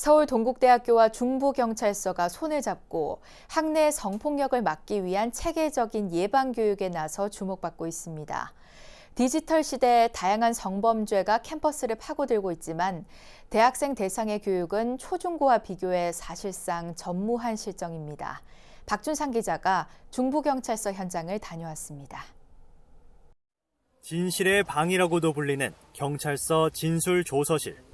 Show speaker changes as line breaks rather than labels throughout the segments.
서울 동국대학교와 중부경찰서가 손을 잡고 학내 성폭력을 막기 위한 체계적인 예방교육에 나서 주목받고 있습니다. 디지털 시대에 다양한 성범죄가 캠퍼스를 파고들고 있지만 대학생 대상의 교육은 초중고와 비교해 사실상 전무한 실정입니다. 박준상 기자가 중부경찰서 현장을 다녀왔습니다.
진실의 방이라고도 불리는 경찰서 진술조서실.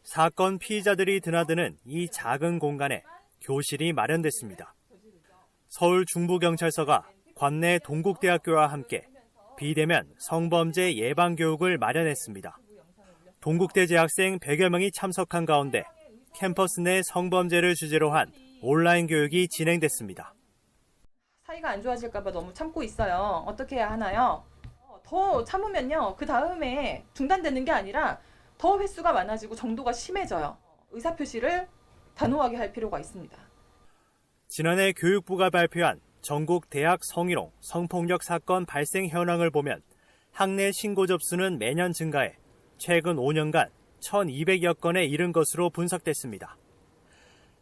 사건 피의자들이 드나드는 이 작은 공간에 교실이 마련됐습니다. 서울 중부경찰서가 관내 동국대학교와 함께 비대면 성범죄 예방교육을 마련했습니다. 동국대 재학생 100여 명이 참석한 가운데 캠퍼스 내 성범죄를 주제로 한 온라인 교육이 진행됐습니다.
사이가 안 좋아질까 봐 너무 참고 있어요. 어떻게 해야 하나요? 더 참으면요. 그 다음에 중단되는 게 아니라 더 횟수가 많아지고 정도가 심해져요. 의사표시를 단호하게 할 필요가 있습니다.
지난해 교육부가 발표한 전국 대학 성희롱, 성폭력 사건 발생 현황을 보면 학내 신고 접수는 매년 증가해 최근 5년간 1,200여 건에 이른 것으로 분석됐습니다.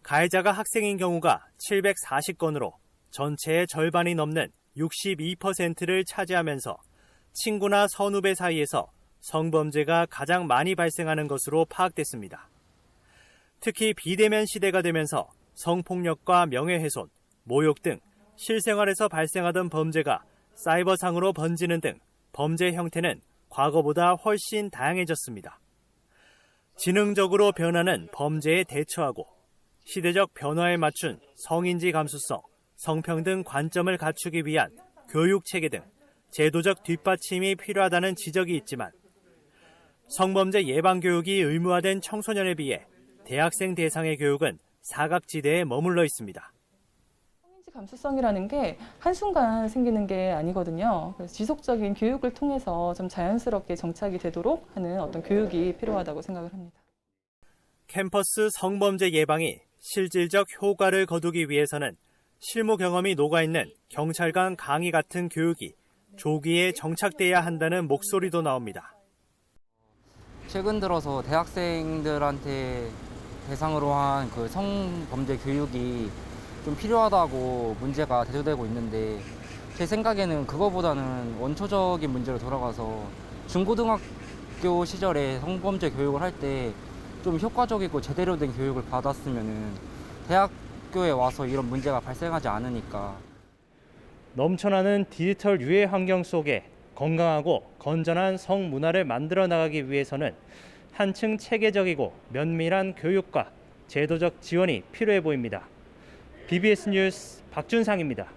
가해자가 학생인 경우가 740건으로 전체의 절반이 넘는 62%를 차지하면서 친구나 선후배 사이에서 성범죄가 가장 많이 발생하는 것으로 파악됐습니다. 특히 비대면 시대가 되면서 성폭력과 명예훼손, 모욕 등 실생활에서 발생하던 범죄가 사이버상으로 번지는 등 범죄 형태는 과거보다 훨씬 다양해졌습니다. 지능적으로 변하는 범죄에 대처하고 시대적 변화에 맞춘 성인지 감수성, 성평등 관점을 갖추기 위한 교육체계 등 제도적 뒷받침이 필요하다는 지적이 있지만 성범죄 예방교육이 의무화된 청소년에 비해 대학생 대상의 교육은 사각지대에 머물러 있습니다.
성인지 감수성이라는 게 한순간 생기는 게 아니거든요. 그래서 지속적인 교육을 통해서 좀 자연스럽게 정착이 되도록 하는 어떤 교육이 필요하다고 생각을 합니다.
캠퍼스 성범죄 예방이 실질적 효과를 거두기 위해서는 실무 경험이 녹아있는 경찰관 강의 같은 교육이 조기에 정착돼야 한다는 목소리도 나옵니다.
최근 들어서 대학생들한테 대상으로 한 그 성범죄 교육이 좀 필요하다고 문제가 대두되고 있는데 제 생각에는 그거보다는 원초적인 문제로 돌아가서 중고등학교 시절에 성범죄 교육을 할 때 좀 효과적이고 제대로 된 교육을 받았으면은 대학교에 와서 이런 문제가 발생하지 않으니까.
넘쳐나는 디지털 유해 환경 속에 건강하고 건전한 성문화를 만들어 나가기 위해서는 한층 체계적이고 면밀한 교육과 제도적 지원이 필요해 보입니다. BBS 뉴스 박준상입니다.